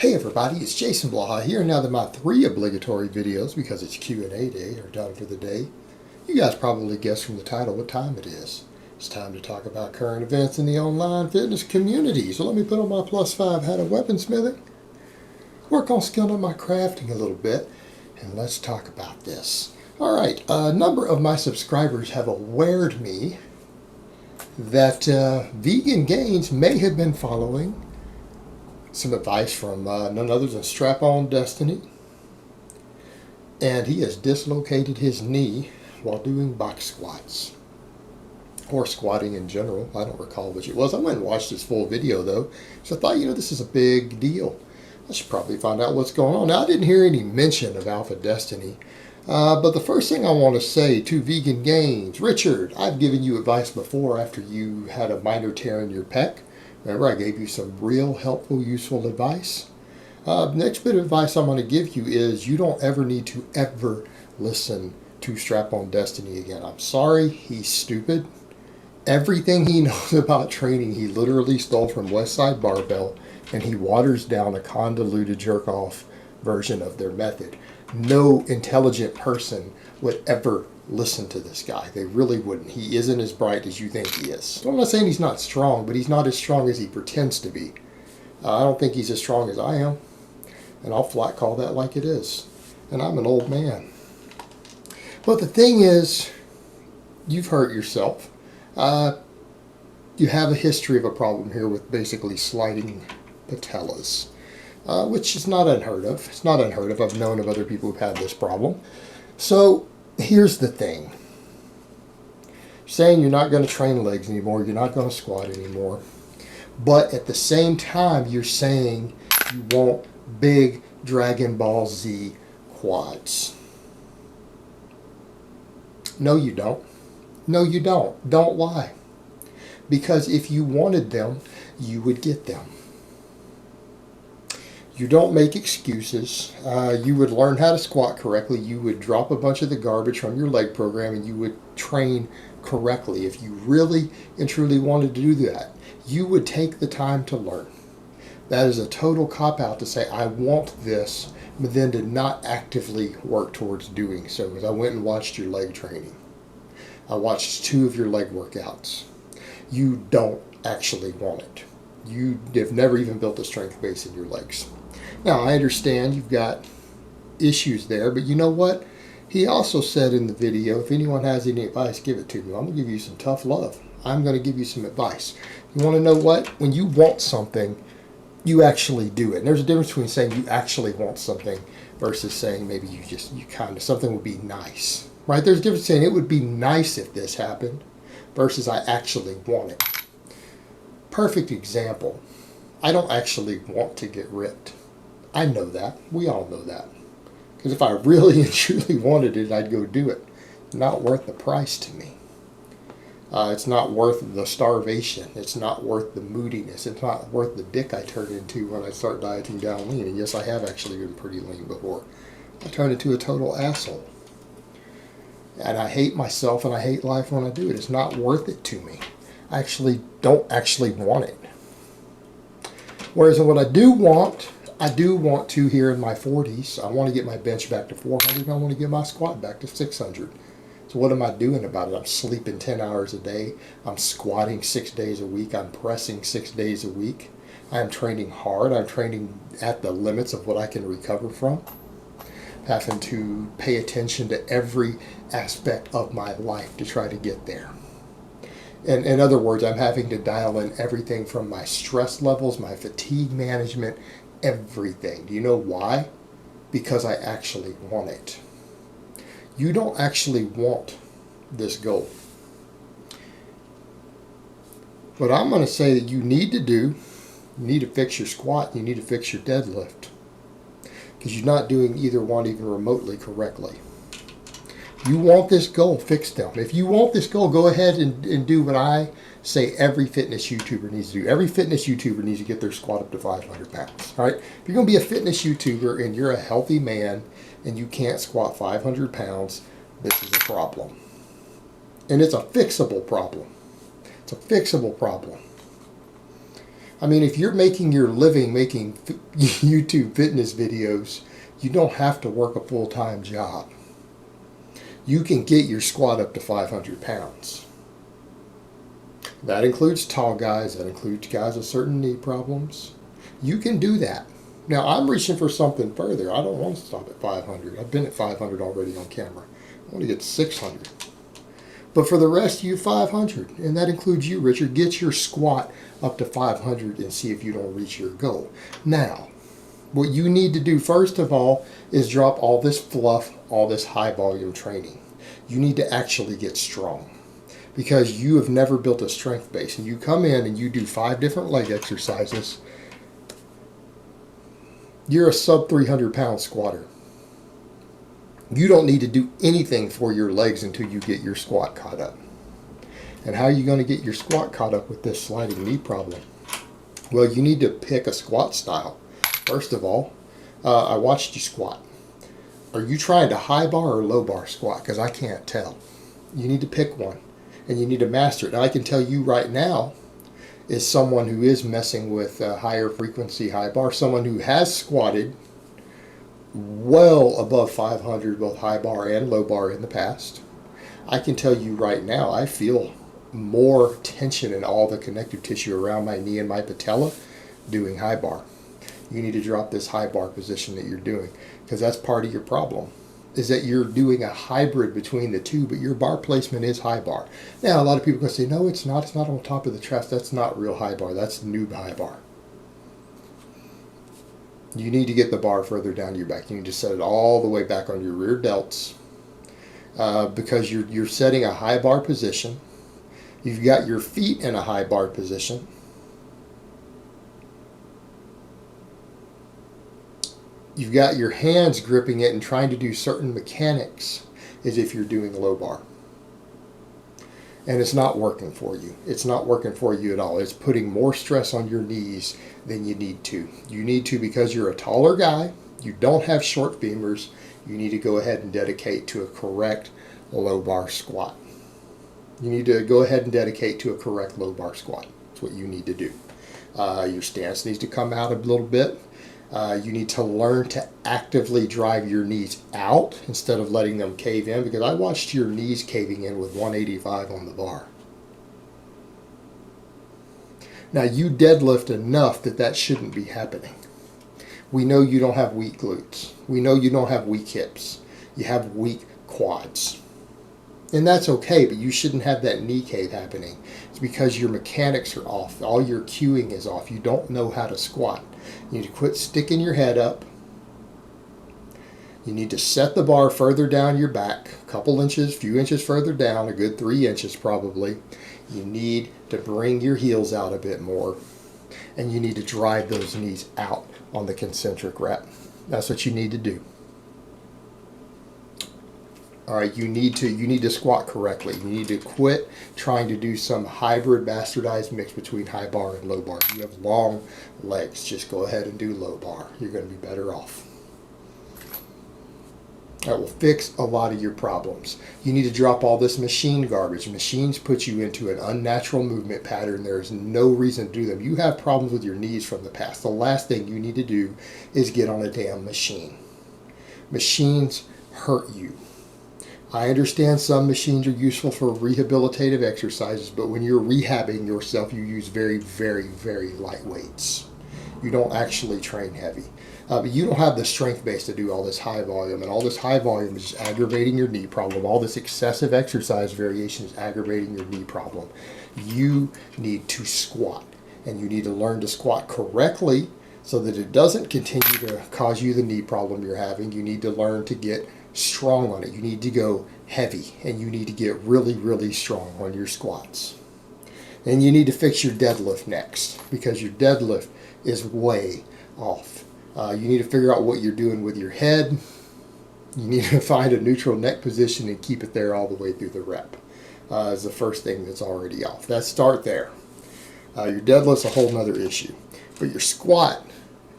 Hey everybody, it's Jason Blaha here. Now that my 3 obligatory videos, because it's Q&A day, are done for the day, you guys probably guessed from the title what time it is. It's time to talk about current events in the online fitness community. So let me put on my +5 hat of weaponsmithing, work on skilling up my crafting a little bit, and let's talk about this. Alright, a number of my subscribers have awared me that Vegan Gains may have been following some advice from none other than AlphaDestiny, and he has dislocated his knee while doing box squats, or squatting in general. I don't recall which it was. I went and watched his full video though, so I thought, this is a big deal. I should probably find out what's going on. Now, I didn't hear any mention of AlphaDestiny, but the first thing I want to say to Vegan Gains, Richard, I've given you advice before after you had a minor tear in your pec. Remember, I gave you some real helpful, useful advice. Next bit of advice I'm going to give you is you don't ever need to ever listen to AlphaDestiny again. I'm sorry, he's stupid. Everything he knows about training, he literally stole from Westside Barbell, and he waters down a convoluted jerk-off version of their method. No intelligent person would ever listen to this guy. They really wouldn't. He isn't as bright as you think he is. I'm not saying he's not strong, but he's not as strong as he pretends to be. I don't think he's as strong as I am, and I'll flat call that like it is. And I'm an old man. But the thing is, you've hurt yourself. You have a history of a problem here with basically sliding patellas, which is not unheard of. It's not unheard of. I've known of other people who've had this problem. So here's the thing. Saying you're not going to train legs anymore, you're not going to squat anymore, but at the same time you're saying you want big Dragon Ball Z quads. No, you don't. No, you don't. Don't lie. Because if you wanted them, you would get them. You don't make excuses. You would learn how to squat correctly. You would drop a bunch of the garbage from your leg program, and you would train correctly. If you really and truly wanted to do that, you would take the time to learn. That is a total cop-out to say, I want this, but then to not actively work towards doing so. Because I went and watched your leg training. I watched 2 of your leg workouts. You don't actually want it. You have never even built a strength base in your legs. Now, I understand you've got issues there, but you know what? He also said in the video, if anyone has any advice, give it to me. I'm going to give you some tough love. I'm going to give you some advice. You want to know what? When you want something, you actually do it. And there's a difference between saying you actually want something versus saying maybe something would be nice. Right? There's a difference saying it would be nice if this happened versus I actually want it. Perfect example. I don't actually want to get ripped. I know that. We all know that. Because if I really and truly wanted it, I'd go do it. Not worth the price to me. It's not worth the starvation. It's not worth the moodiness. It's not worth the dick I turn into when I start dieting down lean. And yes, I have actually been pretty lean before. I turn into a total asshole. And I hate myself and I hate life when I do it. It's not worth it to me. I actually don't actually want it. Whereas what I do want to here in my 40s, I want to get my bench back to 400, and I want to get my squat back to 600. So what am I doing about it? I'm sleeping 10 hours a day. I'm squatting 6 days a week. I'm pressing 6 days a week. I'm training hard. I'm training at the limits of what I can recover from. Having to pay attention to every aspect of my life to try to get there. And in other words, I'm having to dial in everything from my stress levels, my fatigue management, everything. Do you know why? Because I actually want it. You don't actually want this goal. What I'm going to say that you need to do, you need to fix your squat, you need to fix your deadlift. Because you're not doing either one even remotely correctly. You want this goal, fix them. If you want this goal, go ahead and do what I say every fitness YouTuber needs to do. Every fitness YouTuber needs to get their squat up to 500 pounds. All right? If you're going to be a fitness YouTuber and you're a healthy man and you can't squat 500 pounds, this is a problem. And it's a fixable problem. It's a fixable problem. I mean, if you're making your living making YouTube fitness videos, you don't have to work a full-time job. You can get your squat up to 500 pounds. That includes tall guys, that includes guys with certain knee problems. You can do that. Now, I'm reaching for something further. I don't want to stop at 500. I've been at 500 already on camera. I want to get 600. But for the rest, you 500. And that includes you, Richard. Get your squat up to 500 and see if you don't reach your goal. Now, what you need to do first of all is drop all this fluff, all this high volume training. You need to actually get strong because you have never built a strength base. And you come in and you do 5 different leg exercises. You're a sub 300 pound squatter. You don't need to do anything for your legs until you get your squat caught up. And how are you going to get your squat caught up with this sliding knee problem? Well, you need to pick a squat style. First of all, I watched you squat. Are you trying to high bar or low bar squat? Because I can't tell. You need to pick one and you need to master it. And I can tell you right now, is someone who is messing with higher frequency high bar, someone who has squatted well above 500 both high bar and low bar in the past. I can tell you right now I feel more tension in all the connective tissue around my knee and my patella doing high bar. You need to drop this high bar position that you're doing because that's part of your problem, is that you're doing a hybrid between the two, but your bar placement is high bar. Now a lot of people are going to say, no, it's not on top of the chest. That's not real high bar. That's noob high bar. You need to get the bar further down your back. You need to set it all the way back on your rear delts because you're setting a high bar position. You've got your feet in a high bar position. You've got your hands gripping it and trying to do certain mechanics as if you're doing low bar. And it's not working for you. It's not working for you at all. It's putting more stress on your knees than you need to. You need to, because you're a taller guy, you don't have short femurs, you need to go ahead and dedicate to a correct low bar squat. You need to go ahead and dedicate to a correct low bar squat. That's what you need to do. Your stance needs to come out a little bit. You need to learn to actively drive your knees out instead of letting them cave in, because I watched your knees caving in with 185 on the bar. Now you deadlift enough that shouldn't be happening. We know you don't have weak glutes. We know you don't have weak hips. You have weak quads. And that's okay, but you shouldn't have that knee cave happening. It's because your mechanics are off. All your cueing is off. You don't know how to squat. You need to quit sticking your head up. You need to set the bar further down your back, a couple inches, few inches further down, a good 3 inches probably. You need to bring your heels out a bit more, and you need to drive those knees out on the concentric wrap. That's what you need to do. All right, you need to squat correctly. You need to quit trying to do some hybrid bastardized mix between high bar and low bar. You have long legs. Just go ahead and do low bar. You're going to be better off. That will fix a lot of your problems. You need to drop all this machine garbage. Machines put you into an unnatural movement pattern. There is no reason to do them. You have problems with your knees from the past. The last thing you need to do is get on a damn machine. Machines hurt you. I understand some machines are useful for rehabilitative exercises, but when you're rehabbing yourself, you use very, very, very light weights. You don't actually train heavy. But you don't have the strength base to do all this high volume, and all this high volume is aggravating your knee problem. All this excessive exercise variation is aggravating your knee problem. You need to squat, and you need to learn to squat correctly so that it doesn't continue to cause you the knee problem you're having. You need to learn to get strong on it. You need to go heavy, and you need to get really, really strong on your squats. And you need to fix your deadlift next, because your deadlift is way off. You need to figure out what you're doing with your head. You need to find a neutral neck position and keep it there all the way through the rep. Is the first thing that's already off. Let's start there. Your deadlift's a whole nother issue. But your squat,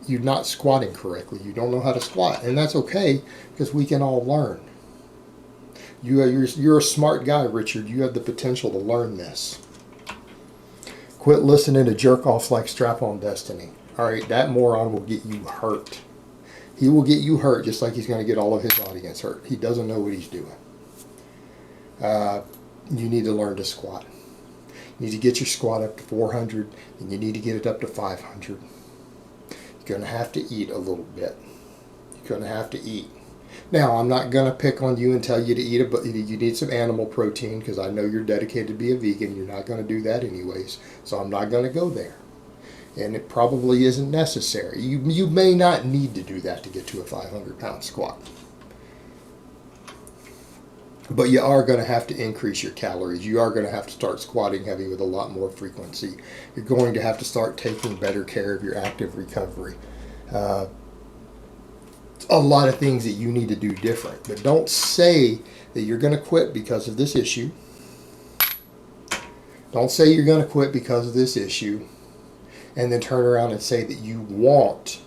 you're not squatting correctly. You don't know how to squat. And that's okay, because we can all learn. You're a smart guy, Richard. You have the potential to learn this. Quit listening to jerk-offs like Strap-on Destiny. All right, that moron will get you hurt. He will get you hurt just like he's going to get all of his audience hurt. He doesn't know what he's doing. You need to learn to squat. You need to get your squat up to 400, and you need to get it up to 500. You're going to have to eat a little bit. You're going to have to eat. Now, I'm not going to pick on you and tell you to eat, but you need some animal protein, because I know you're dedicated to be a vegan. You're not going to do that anyways, so I'm not going to go there. And it probably isn't necessary. You may not need to do that to get to a 500-pound squat. But you are going to have to increase your calories. You are going to have to start squatting heavy with a lot more frequency. You're going to have to start taking better care of your active recovery. A lot of things that you need to do different. But don't say that you're going to quit because of this issue. Don't say you're going to quit because of this issue and then turn around and say that you want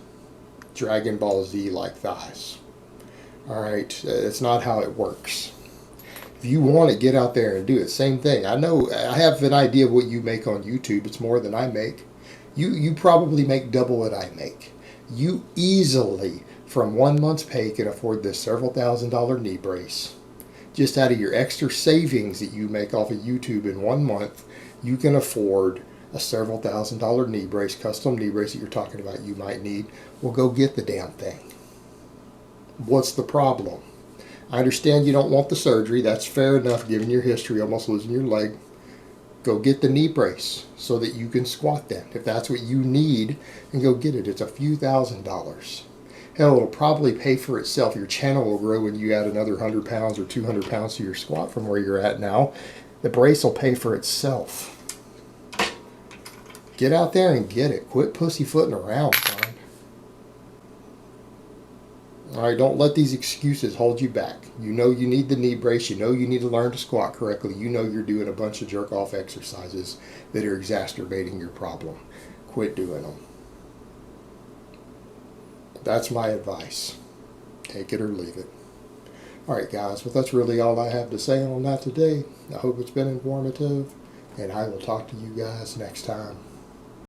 Dragon Ball Z-like thighs. All right? That's not how it works. If you want to get out there and do it, same thing. I know, I have an idea of what you make on YouTube. It's more than I make. You probably make double what I make. You easily, from 1 month's pay, can afford this several $1,000 knee brace. Just out of your extra savings that you make off of YouTube in 1 month, you can afford a several $1,000 knee brace, custom knee brace that you're talking about you might need. Well, go get the damn thing. What's the problem? I understand you don't want the surgery. That's fair enough, given your history, almost losing your leg. Go get the knee brace so that you can squat then. If that's what you need, and go get it. It's a few $1,000s. Hell, it'll probably pay for itself. Your channel will grow when you add another 100 pounds or 200 pounds to your squat from where you're at now. The brace will pay for itself. Get out there and get it. Quit pussyfooting around, son. All right, don't let these excuses hold you back. You know you need the knee brace. You know you need to learn to squat correctly. You know you're doing a bunch of jerk-off exercises that are exacerbating your problem. Quit doing them. That's my advice. Take it or leave it. All right, guys. Well, that's really all I have to say on that today. I hope it's been informative, and I will talk to you guys next time.